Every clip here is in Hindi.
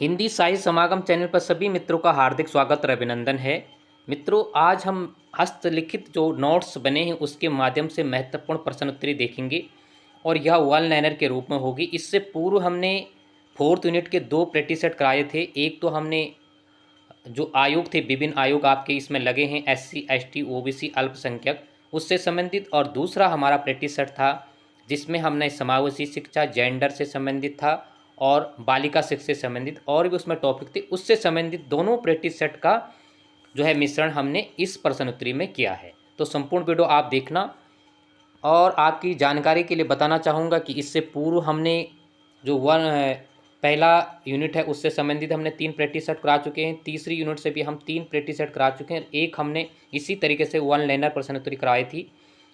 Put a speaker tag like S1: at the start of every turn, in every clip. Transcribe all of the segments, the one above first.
S1: हिंदी साहित्य समागम चैनल पर सभी मित्रों का हार्दिक स्वागत और अभिनंदन है। मित्रों, आज हम हस्तलिखित जो नोट्स बने हैं उसके माध्यम से महत्वपूर्ण प्रश्न उत्तरी देखेंगे और यह वन लाइनर के रूप में होगी। इससे पूर्व हमने फोर्थ यूनिट के 2 प्रैक्टिस सेट कराए थे। एक तो हमने जो आयोग थे, विभिन्न आयोग आपके इसमें लगे हैं, SC ST OBC अल्पसंख्यक, उससे संबंधित, और दूसरा हमारा प्रैक्टिस सेट था जिसमें हमने समावेशी शिक्षा, जेंडर से संबंधित था और बालिका शिक्षा से संबंधित और भी उसमें टॉपिक थे। उससे संबंधित दोनों प्रैक्टिस सेट का जो है मिश्रण हमने इस प्रश्नोत्तरी में किया है। तो संपूर्ण वीडियो आप देखना। और आपकी जानकारी के लिए बताना चाहूँगा कि इससे पूर्व हमने जो पहला यूनिट है उससे संबंधित हमने 3 प्रैक्टिस सेट करा चुके हैं। तीसरी यूनिट से भी हम 3 प्रैक्टिस सेट करा चुके हैं। एक हमने इसी तरीके से वन लाइनर प्रश्नोत्तरी कराई थी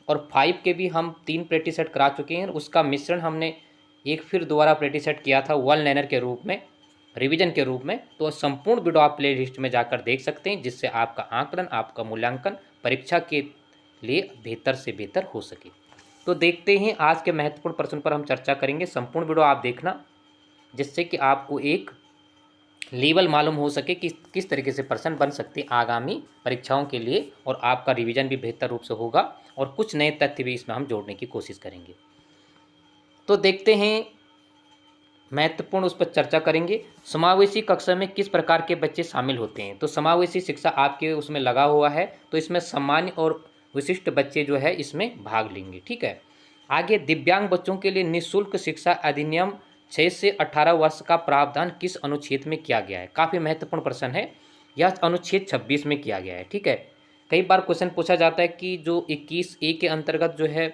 S1: और 5 के भी हम 3 प्रैक्टिस सेट करा चुके हैं। उसका मिश्रण हमने एक फिर दोबारा प्रैक्टिस सेट किया था वन लाइनर के रूप में, रिवीजन के रूप में। तो संपूर्ण वीडियो आप प्ले लिस्ट में जाकर देख सकते हैं, जिससे आपका आकलन, आपका मूल्यांकन परीक्षा के लिए बेहतर से बेहतर हो सके। तो देखते हैं आज के महत्वपूर्ण प्रश्न पर हम चर्चा करेंगे। संपूर्ण वीडियो आप देखना, जिससे कि आपको एक लेवल मालूम हो सके कि किस तरीके से प्रश्न बन सकते हैं आगामी परीक्षाओं के लिए, और आपका रिवीजन भी बेहतर रूप से होगा और कुछ नए तथ्य भी इसमें हम जोड़ने की कोशिश करेंगे। तो देखते हैं, महत्वपूर्ण उस पर चर्चा करेंगे। समावेशी कक्षा में किस प्रकार के बच्चे शामिल होते हैं? तो समावेशी शिक्षा आपके उसमें लगा हुआ है, तो इसमें सामान्य और विशिष्ट बच्चे जो है इसमें भाग लेंगे। ठीक है। आगे, दिव्यांग बच्चों के लिए निःशुल्क शिक्षा अधिनियम 6 से 18 वर्ष का प्रावधान किस अनुच्छेद में किया गया है? काफ़ी महत्वपूर्ण प्रश्न है। यह अनुच्छेद 26 में किया गया है। ठीक है। कई बार क्वेश्चन पूछा जाता है कि जो 21A के अंतर्गत जो है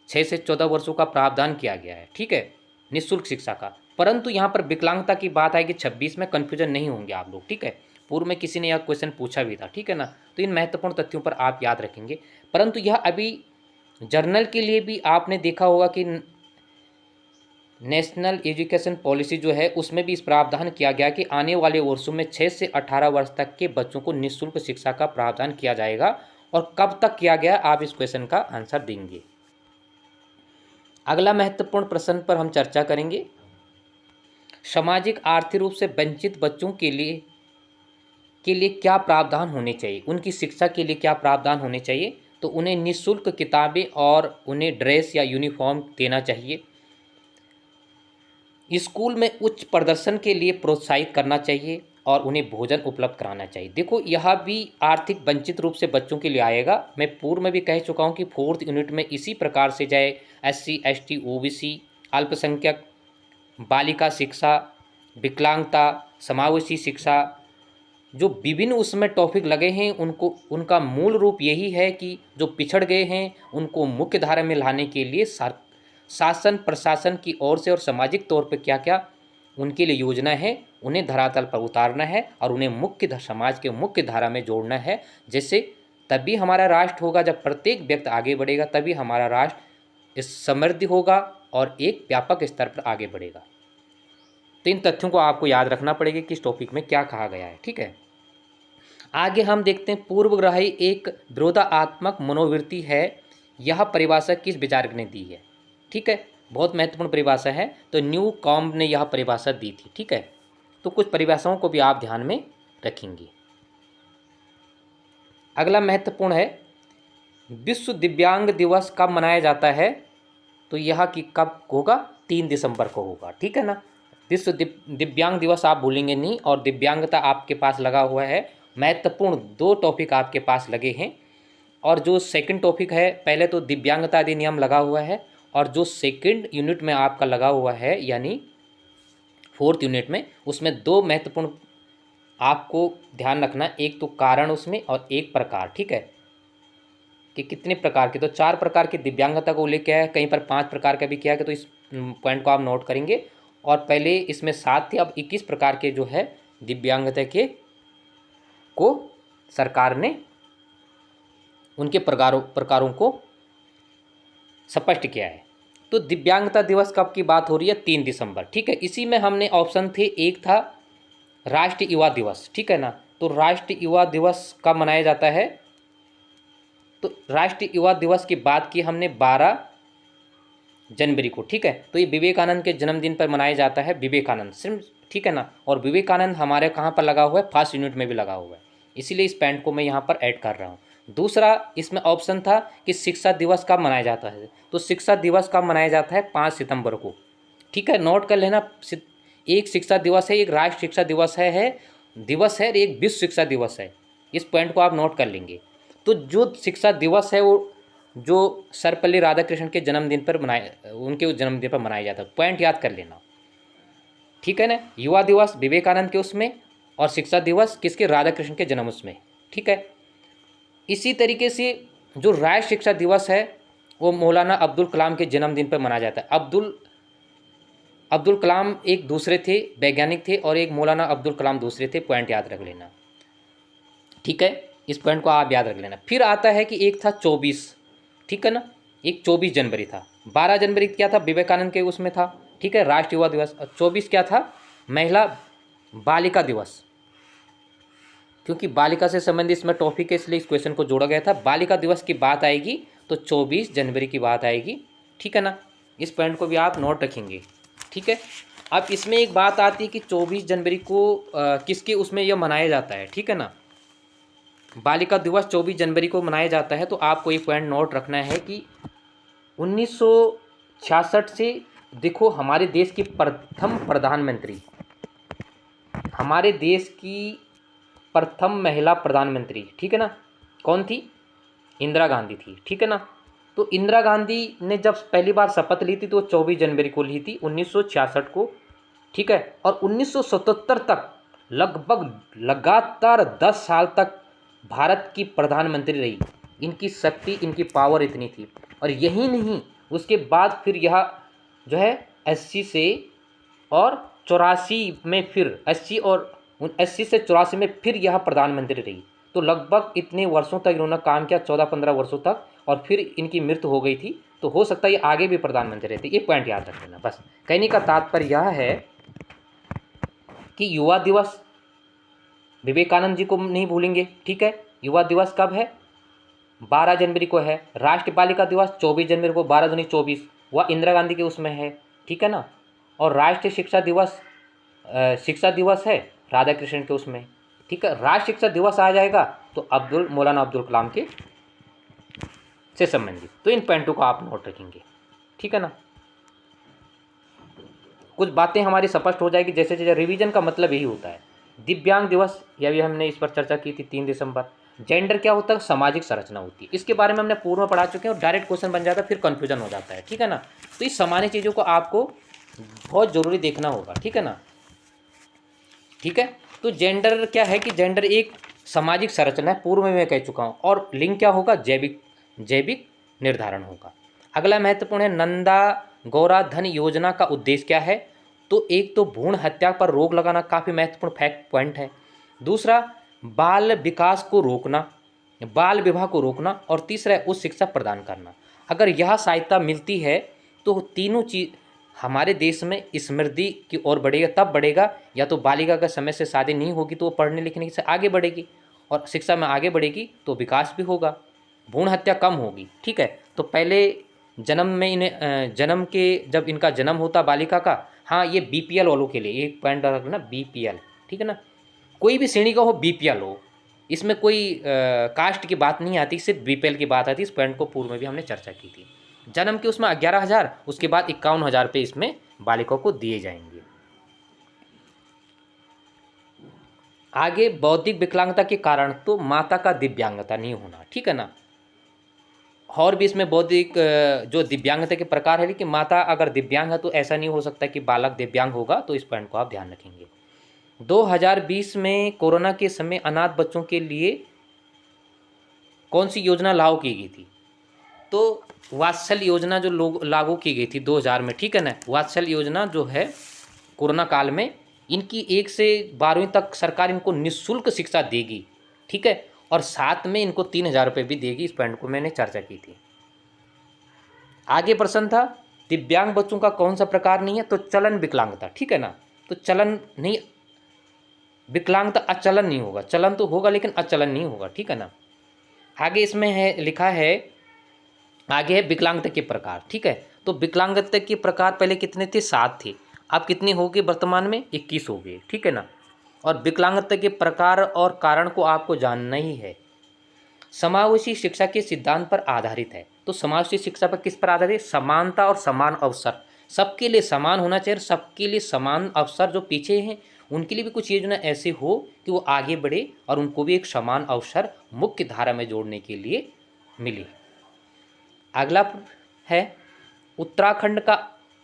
S1: 6 से 14 वर्षों का प्रावधान किया गया है। ठीक है, निःशुल्क शिक्षा का। परंतु यहाँ पर विकलांगता की बात आएगी 26 में, कन्फ्यूजन नहीं होंगे आप लोग। ठीक है, पूर्व में किसी ने यह क्वेश्चन पूछा भी था। ठीक है ना। तो इन महत्वपूर्ण तथ्यों पर आप याद रखेंगे। परंतु यह अभी जर्नल के लिए भी आपने देखा होगा कि नेशनल एजुकेशन पॉलिसी जो है उसमें भी इस प्रावधान किया गया कि आने वाले वर्षों में 6 से 18 वर्ष तक के बच्चों को निःशुल्क शिक्षा का प्रावधान किया जाएगा। और कब तक किया गया, आप इस क्वेश्चन का आंसर देंगे। अगला महत्वपूर्ण प्रश्न पर हम चर्चा करेंगे। सामाजिक आर्थिक रूप से वंचित बच्चों के लिए क्या प्रावधान होने चाहिए? उनकी शिक्षा के लिए क्या प्रावधान होने चाहिए? तो उन्हें निःशुल्क किताबें और उन्हें ड्रेस या यूनिफॉर्म देना चाहिए। स्कूल में उच्च प्रदर्शन के लिए प्रोत्साहित करना चाहिए और उन्हें भोजन उपलब्ध कराना चाहिए। देखो, यह भी आर्थिक वंचित रूप से बच्चों के लिए आएगा। मैं पूर्व में भी कह चुका हूँ कि फोर्थ यूनिट में इसी प्रकार से जाए SC ST OBC, अल्पसंख्यक, बालिका शिक्षा, विकलांगता, समावेशी शिक्षा, जो विभिन्न उसमें टॉपिक लगे हैं, उनका मूल रूप यही है कि जो पिछड़ गए हैं उनको मुख्य धारा में लाने के लिए शासन प्रशासन की ओर से और सामाजिक तौर पर क्या क्या उनके लिए योजना है, उन्हें धरातल पर उतारना है और उन्हें समाज के मुख्य धारा में जोड़ना है। जैसे तभी हमारा राष्ट्र होगा, जब प्रत्येक व्यक्ति आगे बढ़ेगा तभी हमारा राष्ट्र इस समृद्धि होगा और एक व्यापक स्तर पर आगे बढ़ेगा। तो इन तथ्यों को आपको याद रखना पड़ेगा कि इस टॉपिक में क्या कहा गया है। ठीक है। आगे हम देखते हैं, पूर्वग्रही एक विरोधात्मक मनोवृत्ति है। यह परिभाषा किस विचारक ने दी है? ठीक है, बहुत महत्वपूर्ण परिभाषा है। तो न्यू कॉम्ब ने यह परिभाषा दी थी। ठीक है, तो कुछ परिभाषाओं को भी आप ध्यान में रखेंगे। अगला महत्वपूर्ण है, विश्व दिव्यांग दिवस कब मनाया जाता है? तो यह कि कब होगा? 3 दिसंबर को होगा। ठीक है ना। विश्व दिव्यांग दिवस आप भूलेंगे नहीं, और दिव्यांगता आपके पास लगा हुआ है। महत्वपूर्ण 2 टॉपिक आपके पास लगे हैं। और जो सेकंड टॉपिक है, पहले तो दिव्यांगता अधिनियम लगा हुआ है, और जो सेकंड यूनिट में आपका लगा हुआ है यानी फोर्थ यूनिट में, उसमें 2 महत्वपूर्ण आपको ध्यान रखना, एक तो कारण उसमें और एक प्रकार। ठीक है, कि कितने प्रकार के, तो 4 प्रकार की दिव्यांगता को उल्लेख किया है, कहीं पर 5 प्रकार का भी किया है। तो इस पॉइंट को आप नोट करेंगे। और पहले इसमें 7 थे, अब 21 प्रकार के जो है दिव्यांगता के को सरकार ने उनके प्रकारों को स्पष्ट किया है। तो दिव्यांगता दिवस कब की बात हो रही है? 3 दिसंबर। ठीक है, इसी में हमने ऑप्शन थे, एक था राष्ट्रीय युवा दिवस। ठीक है ना। तो राष्ट्रीय युवा दिवस कब मनाया जाता है? तो राष्ट्रीय युवा दिवस की बात की हमने 12 जनवरी को। ठीक है, तो ये विवेकानंद के जन्मदिन पर मनाया जाता है, विवेकानंद सिर्फ। ठीक है ना। और विवेकानंद हमारे कहाँ पर लगा हुआ है, फर्स्ट यूनिट में भी लगा हुआ है, इसीलिए इस पॉइंट को मैं यहाँ पर ऐड कर रहा हूँ। दूसरा इसमें ऑप्शन था कि शिक्षा दिवस कब मनाया जाता है, तो शिक्षा दिवस कब मनाया जाता है, 5 सितंबर को। ठीक है, नोट कर लेना। एक शिक्षा दिवस है, एक राष्ट्रीय शिक्षा दिवस है और एक विश्व शिक्षा दिवस है। इस पॉइंट को आप नोट कर लेंगे। तो जो शिक्षा दिवस है वो जो सर्वपल्ली राधाकृष्णन के जन्मदिन पर उनके जन्मदिन पर मनाया जाता है, पॉइंट याद कर लेना। ठीक है ना। युवा दिवस विवेकानंद के उसमें और शिक्षा दिवस किसके, राधाकृष्णन के जन्म उसमें। ठीक है। इसी तरीके से जो राष्ट्रीय शिक्षा दिवस है वो मौलाना अब्दुल कलाम के जन्मदिन पर मनाया जाता है। अब्दुल कलाम एक दूसरे थे, वैज्ञानिक थे, और एक मौलाना अब्दुल कलाम दूसरे थे, पॉइंट याद रख लेना। ठीक है, इस पॉइंट को आप याद रख लेना। फिर आता है कि एक था 24, ठीक है ना, एक 24 जनवरी था। 12 जनवरी क्या था, विवेकानंद के उसमें था, ठीक है, राष्ट्रीय युवा दिवस। 24 क्या था, महिला बालिका दिवस, क्योंकि बालिका से संबंधित इसमें टॉपिक है इसलिए इस क्वेश्चन को जोड़ा गया था। बालिका दिवस की बात आएगी तो 24 जनवरी की बात आएगी, ठीक है ना। इस पॉइंट को भी आप नोट रखेंगे, ठीक है। अब इसमें एक बात आती है कि 24 जनवरी को किसके उसमें यह मनाया जाता है, ठीक है ना। बालिका दिवस 24 जनवरी को मनाया जाता है, तो आपको एक पॉइंट नोट रखना है कि 1966 से देखो हमारे देश की प्रथम प्रधानमंत्री, हमारे देश की प्रथम महिला प्रधानमंत्री, ठीक है ना, कौन थी, इंदिरा गांधी थी, ठीक है ना। तो इंदिरा गांधी ने जब पहली बार शपथ ली थी तो 24 जनवरी को ली थी, 1966 को, ठीक है। और 1977 तक लगभग लगातार 10 साल तक भारत की प्रधानमंत्री रही। इनकी शक्ति, इनकी पावर इतनी थी। और यही नहीं, उसके बाद फिर यह जो है 80 से और 84 में फिर 80 से 84 में फिर यह प्रधानमंत्री रही। तो लगभग इतने वर्षों तक इन्होंने काम किया, 14-15 वर्षों तक, और फिर इनकी मृत्यु हो गई थी। तो हो सकता है ये आगे भी प्रधानमंत्री रहते। ये पॉइंट याद रख लेना। बस कहने का तात्पर्य यह है कि युवा दिवस विवेकानंद जी को नहीं भूलेंगे, ठीक है। युवा दिवस कब है, 12 जनवरी को है। राष्ट्रीय बालिका दिवस 24 जनवरी को, 12 दूनी 24, वह इंदिरा गांधी के उसमें है, ठीक है ना। और राष्ट्रीय शिक्षा दिवस है राधा कृष्णन के उसमें, ठीक है। राष्ट्रीय शिक्षा दिवस आ जाएगा तो मौलाना अब्दुल कलाम के से संबंधित। तो इन पॉइंटों को आप नोट रखेंगे, ठीक है ना। कुछ बातें हमारी स्पष्ट हो जाएगी। जैसे जैसे रिवीजन का मतलब यही होता है। दिव्यांग दिवस, यह भी हमने इस पर चर्चा की थी, 3 दिसंबर। जेंडर क्या होता है, सामाजिक संरचना होती है। इसके बारे में हमने पूर्व में पढ़ा चुके हैं और डायरेक्ट क्वेश्चन बन जाता है, फिर कन्फ्यूजन हो जाता है, ठीक है ना। तो इस सामान्य चीज़ों को आपको बहुत जरूरी देखना होगा, ठीक है ना। ठीक है, तो जेंडर क्या है कि जेंडर एक सामाजिक संरचना है, पूर्व में मैं कह चुका हूँ। और लिंग क्या होगा, जैविक निर्धारण होगा। अगला महत्वपूर्ण है, नंदा गौरा धन योजना का उद्देश्य क्या है। तो एक तो भ्रूण हत्या पर रोक लगाना, काफ़ी महत्वपूर्ण फैक्ट पॉइंट है। दूसरा, बाल विकास को रोकना, बाल विवाह को रोकना। और तीसरा है उच्च शिक्षा प्रदान करना। अगर यह सहायता मिलती है तो तीनों चीज हमारे देश में समृद्धि की ओर बढ़ेगा। तब बढ़ेगा या तो बालिका का समय से शादी नहीं होगी तो वो पढ़ने लिखने से आगे बढ़ेगी, और शिक्षा में आगे बढ़ेगी तो विकास भी होगा, भ्रूण हत्या कम होगी, ठीक है। तो पहले जन्म में इन्हें जन्म के जब इनका जन्म होता बालिका का, हाँ ये बीपीएल वालों के लिए एक पॉइंट रखना, बीपीएल, ठीक है ना। कोई भी श्रेणी का हो, बीपीएल हो, इसमें कोई कास्ट की बात नहीं आती, सिर्फ बीपीएल की बात आती है। इस पॉइंट को पूर्व में भी हमने चर्चा की थी। जन्म के उसमें 11,000, उसके बाद 51,000 रुपये इसमें बालिकाओं को दिए जाएंगे। आगे बौद्धिक विकलांगता के कारण, तो माता का दिव्यांगता नहीं होना, ठीक है ना। और भी इसमें बौद्धिक जो दिव्यांगता के प्रकार है, लेकिन माता अगर दिव्यांग है तो ऐसा नहीं हो सकता कि बालक दिव्यांग होगा। तो इस पॉइंट को आप ध्यान रखेंगे। 2020 में कोरोना के समय अनाथ बच्चों के लिए कौन सी योजना लागू की गई थी। तो वात्सल्य योजना जो लोग लागू की गई थी 2000 में, ठीक है ना। वात्सल्य योजना जो है कोरोना काल में, इनकी 1 से 12वीं तक सरकार इनको निःशुल्क शिक्षा देगी, ठीक है। और साथ में इनको 3,000 रुपये भी देगी। इस पॉइंट को मैंने चर्चा की थी। आगे प्रश्न था, दिव्यांग बच्चों का कौन सा प्रकार नहीं है। तो चलन विकलांगता, ठीक है ना। तो चलन नहीं, विकलांगता अचलन नहीं होगा, चलन तो होगा लेकिन अचलन नहीं होगा, ठीक है ना। आगे इसमें है लिखा है, आगे है विकलांगता के प्रकार, ठीक है। तो विकलांगता के प्रकार पहले कितने थे, 7 थे। आप कितने हो गए वर्तमान में? 21 हो गए, ठीक है ना। और विकलांगता के प्रकार और कारण को आपको जानना ही है। समावेशी शिक्षा के सिद्धांत पर आधारित है। तो समावेशी शिक्षा पर किस पर आधारित है? समानता और समान अवसर, सबके लिए समान होना चाहिए, सबके लिए समान अवसर। जो पीछे हैं उनके लिए भी कुछ योजना ऐसे हो कि वो आगे बढ़े और उनको भी एक समान अवसर मुख्य धारा में जोड़ने के लिए मिले। अगला है उत्तराखंड का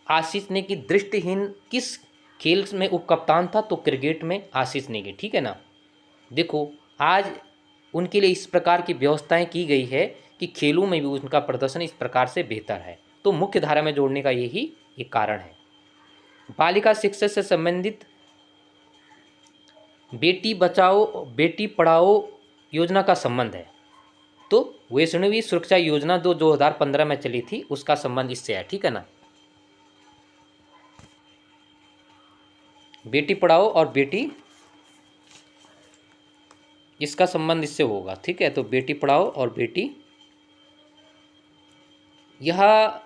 S1: आशीष नेगी दृष्टिहीन किस खेल में उपकप्तान था? तो क्रिकेट में आशीष नेगी, ठीक है ना। देखो आज उनके लिए इस प्रकार की व्यवस्थाएं की गई है कि खेलों में भी उनका प्रदर्शन इस प्रकार से बेहतर है। तो मुख्य धारा में जोड़ने का यही एक कारण है। बालिका शिक्षा से संबंधित बेटी बचाओ बेटी पढ़ाओ योजना का संबंध है। तो वैष्णवी सुरक्षा योजना जो 2015 में चली थी उसका संबंध इससे है, ठीक है ना। बेटी पढ़ाओ और बेटी, इसका संबंध इससे होगा, ठीक है। तो बेटी पढ़ाओ और बेटी, यह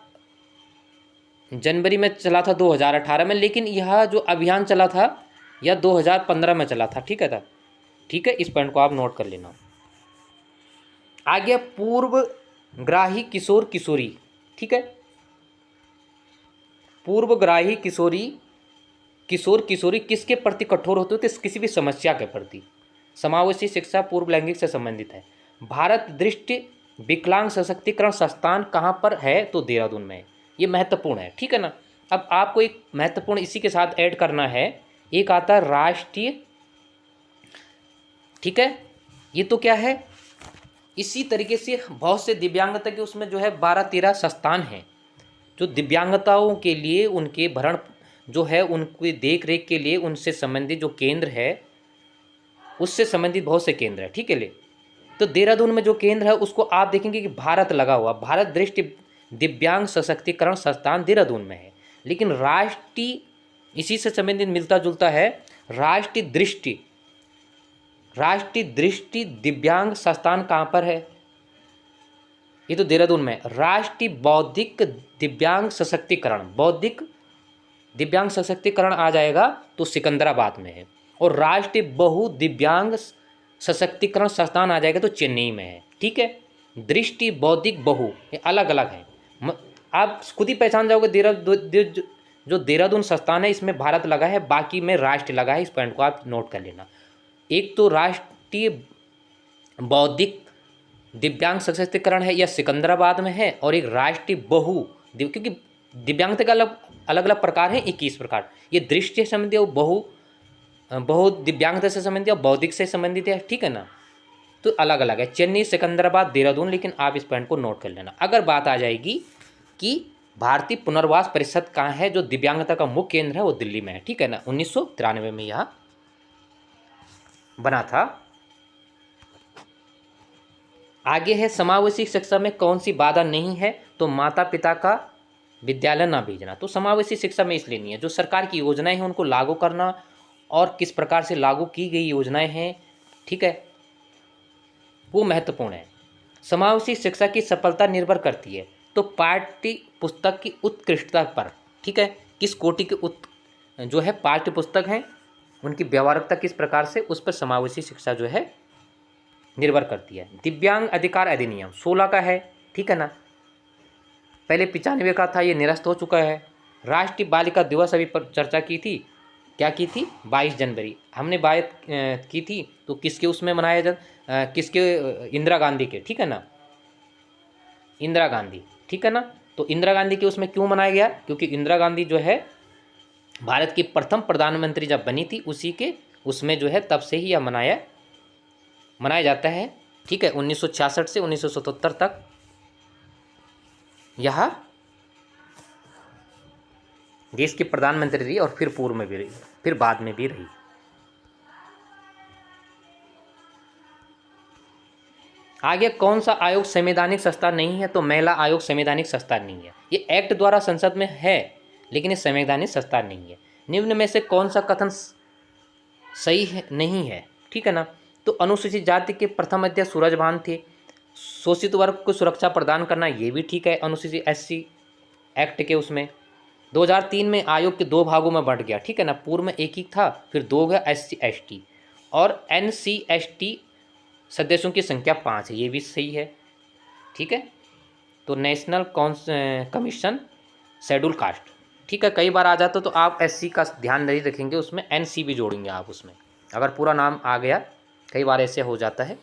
S1: जनवरी में चला था 2018 में, लेकिन यह जो अभियान चला था यह 2015 में चला था, ठीक है था, ठीक है। इस पॉइंट को आप नोट कर लेना। आगे पूर्वग्राही किशोर किशोरी, ठीक है। पूर्वग्राही किशोर किशोरी किसके प्रति कठोर होते थे? किसी भी समस्या के प्रति। समावेशी शिक्षा पूर्व लैंगिक से संबंधित है। भारत दृष्टि विकलांग सशक्तिकरण संस्थान कहाँ पर है? तो देहरादून में है। ये महत्वपूर्ण है, ठीक है ना। अब आपको एक महत्वपूर्ण इसी के साथ ऐड करना है, एक आता है राष्ट्रीय, ठीक है। ये तो क्या है, इसी तरीके से बहुत से दिव्यांगता के उसमें जो है 12-13 संस्थान हैं जो दिव्यांगताओं के लिए उनके भरण जो है उनकी देख रेख के लिए उनसे संबंधित जो केंद्र है उससे संबंधित बहुत से केंद्र है, ठीक है। ले तो देहरादून में जो केंद्र है उसको आप देखेंगे कि भारत लगा हुआ, भारत दृष्टि दिव्यांग सशक्तिकरण संस्थान देहरादून में है। लेकिन राष्ट्रीय इसी से संबंधित मिलता जुलता है, राष्ट्रीय दृष्टि दिव्यांग संस्थान कहाँ पर है? ये तो देहरादून में। राष्ट्रीय बौद्धिक दिव्यांग सशक्तिकरण आ जाएगा तो सिकंदराबाद में है। और राष्ट्रीय बहु दिव्यांग सशक्तिकरण संस्थान आ जाएगा तो चेन्नई में है, ठीक है। दृष्टि बौद्धिक बहु ये अलग अलग हैं। आप खुद ही पहचान जाओगे जो देहरादून संस्थान है इसमें भारत लगा है, बाकी में राष्ट्र लगा है। इस पॉइंट को आप नोट कर लेना। एक तो राष्ट्रीय बौद्धिक दिव्यांग सशक्तिकरण है, यह सिकंदराबाद में है। और एक राष्ट्रीय बहु क्योंकि दिव्यांगता का अलग अलग प्रकार है, 21 प्रकार। ये दृष्टि से संबंधित और बहु दिव्यांगता से संबंधित और बौद्धिक से संबंधित है, ठीक है ना। तो अलग अलग है, चेन्नई, सिकंदराबाद, देहरादून। लेकिन आप इस पॉइंट को नोट कर लेना। अगर बात आ जाएगी कि भारतीय पुनर्वास परिषद कहाँ है, जो दिव्यांगता का मुख्य केंद्र है वो दिल्ली में है, ठीक है ना। 1993 में यह बना था। आगे है समावेशी शिक्षा में कौन सी बाधा नहीं है? तो माता पिता का विद्यालय ना भेजना। तो समावेशी शिक्षा में इसलिए नहीं है, जो सरकार की योजनाएं हैं उनको लागू करना और किस प्रकार से लागू की गई योजनाएं हैं, ठीक है, वो महत्वपूर्ण है। समावेशी शिक्षा की सफलता निर्भर करती है तो पाठ्य पुस्तक की उत्कृष्टता पर, ठीक है। किस कोटि के जो है पाठ्य पुस्तक हैं उनकी व्यवहारिकता किस प्रकार से, उस पर समावेशी शिक्षा जो है निर्भर करती है। दिव्यांग अधिकार अधिनियम 16 का है, ठीक है ना। पहले 95 का था, ये निरस्त हो चुका है। राष्ट्रीय बालिका दिवस अभी पर चर्चा की थी, क्या की थी? 22 जनवरी हमने बात की थी। तो किसके उसमें मनाया किसके? इंदिरा गांधी के, ठीक है ना, इंदिरा गांधी, ठीक है ना। तो इंदिरा गांधी के उसमें क्यों मनाया गया? क्योंकि इंदिरा गांधी जो है भारत की प्रथम प्रधानमंत्री जब बनी थी उसी के उसमें जो है तब से ही यह मनाया जाता है, ठीक है। 1966 से 1977 तक यह देश की प्रधानमंत्री रही और फिर पूर्व में भी रही, फिर बाद में भी रही। आगे कौन सा आयोग संवैधानिक संस्था नहीं है? तो महिला आयोग संवैधानिक संस्था नहीं है। ये एक्ट द्वारा संसद में है लेकिन ये संवैधानिक संस्था नहीं है। निम्न में से कौन सा कथन सही है नहीं है, ठीक है ना। तो अनुसूचित जाति के प्रथम अध्यक्ष सूरज भान थे। शोषित वर्ग को सुरक्षा प्रदान करना ये भी ठीक है, अनुसूचित SC एक्ट के उसमें। 2003 में आयोग के 2 भागों में बंट गया, ठीक है ना। पूर्व में एक ही था, फिर 2 हो गया। SC ST और NC ST सदस्यों की संख्या 5 है, ये भी सही है, ठीक है। तो नेशनल कमीशन शेड्यूल कास्ट, ठीक है। कई बार आ जाता तो आप SC का ध्यान नहीं रखेंगे, उसमें NC भी जोड़ेंगे आप उसमें, अगर पूरा नाम आ गया, कई बार ऐसे हो जाता है।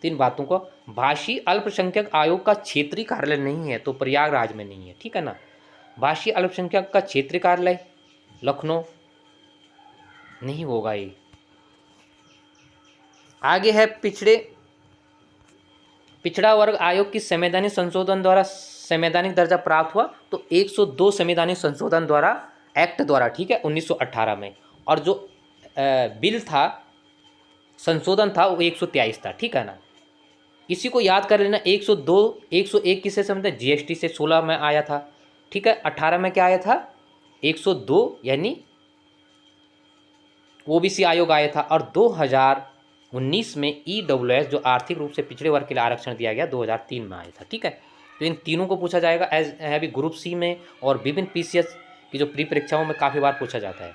S1: 3 बातों को, भाषी अल्पसंख्यक आयोग का क्षेत्रीय कार्यालय नहीं है तो प्रयागराज में नहीं है, ठीक है ना। भाषी अल्पसंख्यक का क्षेत्रीय कार्यालय लखनऊ नहीं होगा ये। आगे है पिछड़ा वर्ग आयोग की संवैधानिक संशोधन द्वारा संवैधानिक दर्जा प्राप्त हुआ तो 102 संवैधानिक संशोधन द्वारा, एक्ट द्वारा, ठीक है, 1918 में। और जो बिल था, संशोधन था, वो 123 था, ठीक है ना। इसी को याद कर लेना। 102 101 किससे संबंधित है? GST से। 16 में आया था, ठीक है। 18 में क्या आया था? 102 यानी OBC आयोग आया था। और 2019 में EWS जो आर्थिक रूप से पिछड़े वर्ग के लिए आरक्षण दिया गया 2003 में आया था, ठीक है। तो इन तीनों को पूछा जाएगा एज हैवी ग्रुप C में, और विभिन्न PCS की जो प्री परीक्षाओं में काफ़ी बार पूछा जाता है।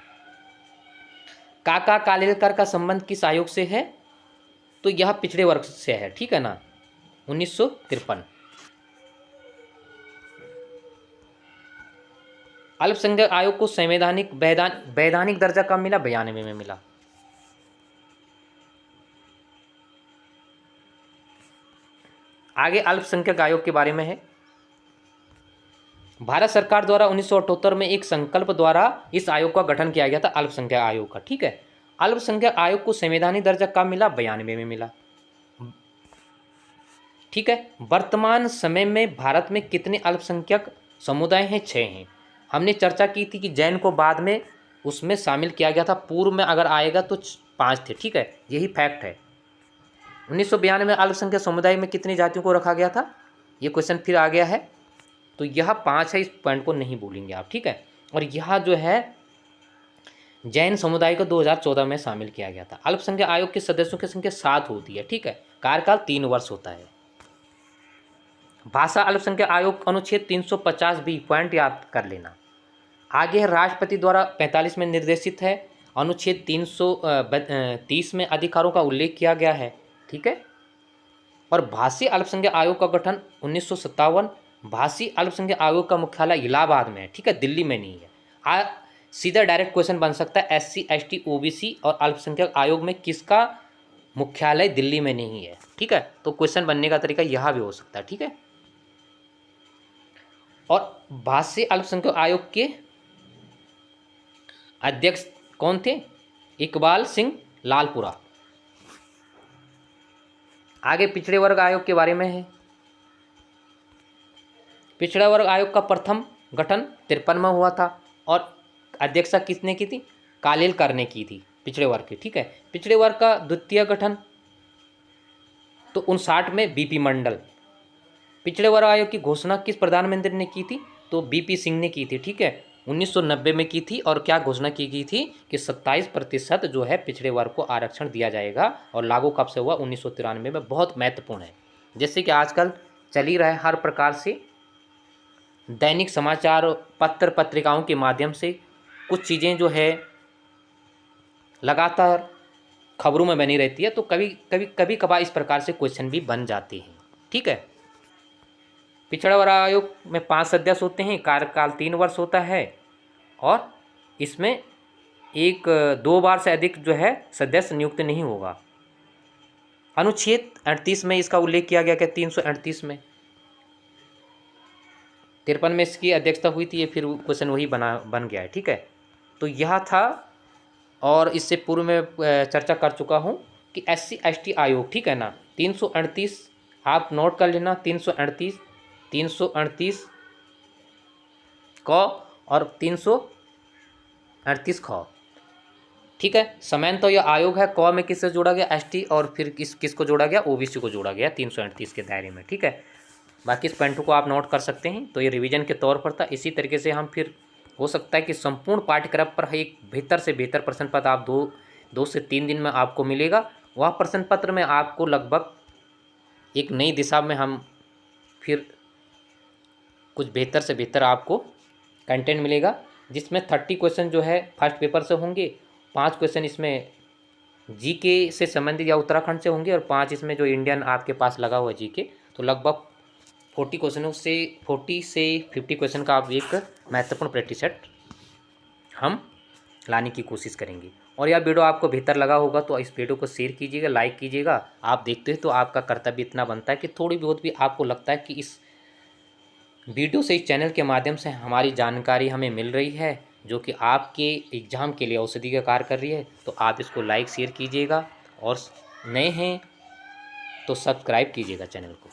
S1: काका कालेलकर का संबंध किस आयोग से है? तो यह पिछड़े वर्ग से है, ठीक है ना, 1953। अल्पसंख्यक आयोग को संवैधानिक वैधानिक दर्जा कब मिला? 92 में मिला। आगे अल्पसंख्यक आयोग के बारे में है। भारत सरकार द्वारा 1978 में एक संकल्प द्वारा इस आयोग का गठन किया गया था, अल्पसंख्यक आयोग का, ठीक है। अल्पसंख्यक आयोग को संवैधानिक दर्जा कब मिला? 92 में मिला, ठीक है। वर्तमान समय में भारत में कितने अल्पसंख्यक समुदाय हैं? 6 हैं। हमने चर्चा की थी कि जैन को बाद में उसमें शामिल किया गया था, पूर्व में अगर आएगा तो 5 थे, ठीक है, यही फैक्ट है। 1992 में अल्पसंख्यक समुदाय में कितनी जातियों को रखा गया था? ये क्वेश्चन फिर आ गया है, तो यह 5 है, इस पॉइंट को नहीं भूलेंगे आप, ठीक है। और यह जो है जैन समुदाय को 2014 में शामिल किया गया था। अल्पसंख्यक आयोग के सदस्यों की संख्या 7 होती है, ठीक है। कार्यकाल 3 वर्ष होता है। भाषा अल्पसंख्यक आयोग अनुच्छेद 350B, पॉइंट याद कर लेना। आगे है राष्ट्रपति द्वारा 45 में निर्देशित है, अनुच्छेद 330 में अधिकारों का उल्लेख किया गया है, ठीक है। और भाषी अल्पसंख्यक आयोग का गठन 1957। भाषी अल्पसंख्यक आयोग का मुख्यालय इलाहाबाद में है, ठीक है, दिल्ली में नहीं है। सीधा डायरेक्ट क्वेश्चन बन सकता है, SC ST OBC और अल्पसंख्यक आयोग में किसका मुख्यालय दिल्ली में नहीं है, ठीक है। तो क्वेश्चन बनने का तरीका यह भी हो सकता है, ठीक है। और भाषी अल्पसंख्यक आयोग के अध्यक्ष कौन थे? इकबाल सिंह लालपुरा। आगे पिछड़े वर्ग आयोग के बारे में है। पिछड़ा वर्ग आयोग का प्रथम गठन 53 में हुआ था, और अध्यक्षता किसने की थी? कालेलकर ने की थी, पिछड़े वर्ग की, ठीक है। पिछड़े वर्ग का द्वितीय गठन तो 59 में BP मंडल। पिछड़े वर्ग आयोग की घोषणा किस प्रधानमंत्री ने की थी? तो BP सिंह ने की थी, ठीक है, 1990 में की थी। और क्या घोषणा की गई थी कि 27% जो है पिछड़े वर्ग को आरक्षण दिया जाएगा। और लागू कब से हुआ? 1993 में। बहुत महत्वपूर्ण है। जैसे कि आजकल चल ही रहा है, हर प्रकार से दैनिक समाचार पत्र पत्रिकाओं के माध्यम से कुछ चीज़ें जो है लगातार खबरों में बनी रहती है, तो कभी कभार इस प्रकार से क्वेश्चन भी बन जाते हैं, ठीक है। पिछड़ा वर्ग आयोग में 5 सदस्य होते हैं, कार्यकाल 3 वर्ष होता है, और इसमें 2 बार से अधिक जो है सदस्य नियुक्त नहीं होगा। अनुच्छेद 38 में इसका उल्लेख किया गया, क्या 338 में। 53 में इसकी अध्यक्षता हुई थी, ये फिर क्वेश्चन वही बन गया है, ठीक है। तो यह था, और इससे पूर्व में चर्चा कर चुका हूँ कि SC ST आयोग, ठीक है ना, 338 आप नोट कर लेना, 338 क और 338 ख, ठीक है। समानता तो यह आयोग है, क में किससे जोड़ा गया? ST, और फिर किसको जोड़ा गया? OBC को जोड़ा गया 338 के दायरे में, ठीक है। बाकी इस पॉइंट को आप नोट कर सकते हैं। तो ये रिवीजन के तौर पर था। इसी तरीके से हम फिर हो सकता है कि संपूर्ण पाठ्यक्रम पर एक बेहतर से बेहतर प्रश्न पत्र आप 2 से 3 दिन में आपको मिलेगा। वह प्रश्न पत्र में आपको लगभग एक नई दिशा में हम फिर कुछ बेहतर से बेहतर आपको कंटेंट मिलेगा, जिसमें 30 क्वेश्चन जो है फर्स्ट पेपर से होंगे, 5 क्वेश्चन इसमें जीके से संबंधित या उत्तराखंड से होंगे और 5 इसमें जो इंडियन आपके पास लगा हुआ जीके। तो लगभग 40 क्वेश्चनों से 40 से 50 क्वेश्चन का आप एक महत्वपूर्ण प्रैक्टिस सेट हम लाने की कोशिश करेंगे। और यह वीडियो आपको बेहतर लगा होगा तो इस वीडियो को शेयर कीजिएगा, लाइक कीजिएगा। आप देखते हैं तो आपका कर्तव्य इतना बनता है कि थोड़ी बहुत भी आपको लगता है कि इस वीडियो से, इस चैनल के माध्यम से हमारी जानकारी हमें मिल रही है जो कि आपके एग्ज़ाम के लिए औषधि का कार्य कर रही है, तो आप इसको लाइक शेयर कीजिएगा और नए हैं तो सब्सक्राइब कीजिएगा चैनल को।